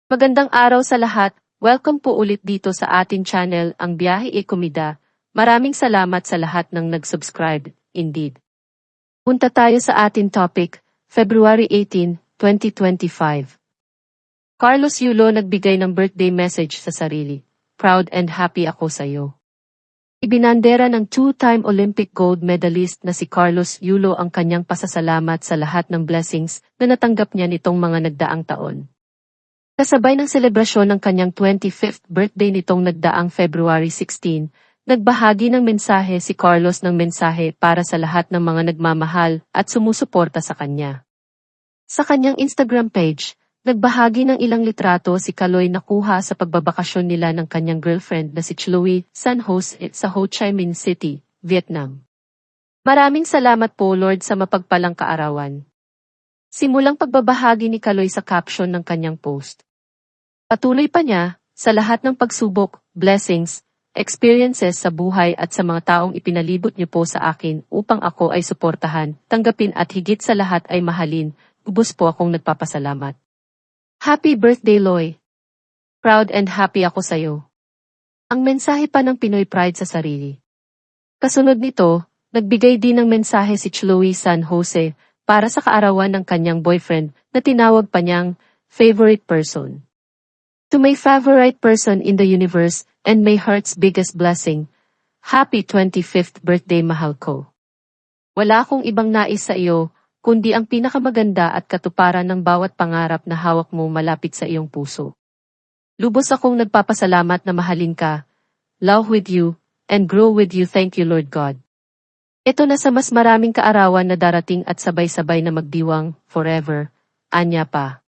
Magandang araw sa lahat. Welcome po ulit dito sa atin channel, Ang Biyahe e Komida. Maraming salamat sa lahat ng nag-subscribe, indeed. Punta tayo sa atin topic, February 18, 2025. Carlos Yulo nagbigay ng birthday message sa sarili. Proud and happy ako sa iyo. Ibinandera ng two-time Olympic gold medalist na si Carlos Yulo ang kanyang pasasalamat sa lahat ng blessings na natanggap niya nitong mga nagdaang taon. Kasabay ng selebrasyon ng kanyang 25th birthday nitong nagdaang February 16, nagbahagi ng mensahe si Carlos ng mensahe para sa lahat ng mga nagmamahal at sumusuporta sa kanya. Sa kanyang Instagram page, nagbahagi ng ilang litrato si Kaloy na kuha sa pagbabakasyon nila ng kanyang girlfriend na si Chloe San Jose sa Ho Chi Minh City, Vietnam. Maraming salamat po Lord sa mapagpalang kaarawan. Simulang pagbabahagi ni Kaloy sa caption ng kanyang post. Patuloy pa niya, sa lahat ng pagsubok, blessings, experiences sa buhay at sa mga taong ipinalibot niyo po sa akin upang ako ay suportahan, tanggapin at higit sa lahat ay mahalin, lubos po akong nagpapasalamat. Happy birthday Loy! Proud and happy ako sa iyo. Ang mensahe pa ng Pinoy Pride sa sarili. Kasunod nito, nagbigay din ng mensahe si Chloe San Jose para sa kaarawan ng kanyang boyfriend na tinawag pa niyang favorite person. To my favorite person in the universe and my heart's biggest blessing, happy 25th birthday mahal ko. Wala akong ibang nais sa iyo, kundi ang pinakamaganda at katuparan ng bawat pangarap na hawak mo malapit sa iyong puso. Lubos akong nagpapasalamat na mahalin ka, love with you, and grow with you. Thank you Lord God. Ito na sa mas maraming kaarawan na darating at sabay-sabay na magdiwang, forever, anya pa.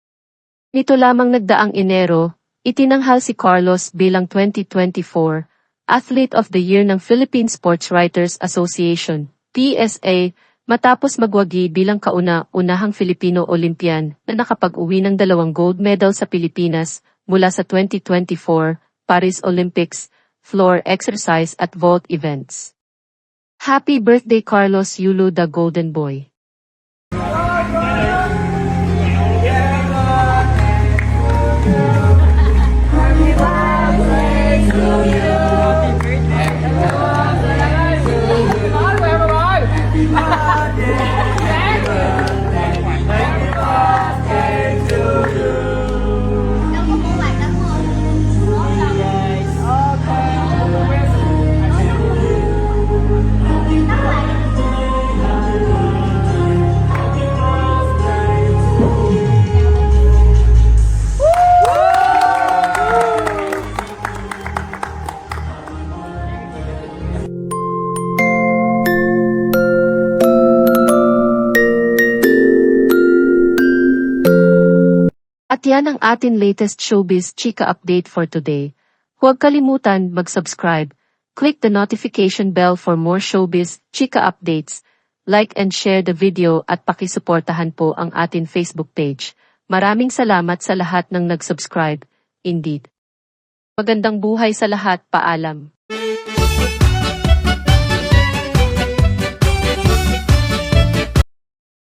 Nito lamang nagdaang Enero, itinanghal si Carlos bilang 2024 Athlete of the Year ng Philippine Sports Writers Association, PSA, matapos magwagi bilang kauna-unahang Filipino Olympian na nakapag-uwi ng 2 gold medal sa Pilipinas mula sa 2024 Paris Olympics, floor exercise at vault events. Happy birthday Carlos Yulo the Golden Boy! At yan ang atin latest showbiz chika update for today. Huwag kalimutan mag-subscribe, click the notification bell for more showbiz chika updates, like and share the video at pakisuportahan po ang atin Facebook page. Maraming salamat sa lahat ng nag-subscribe, indeed. Magandang buhay sa lahat, paalam.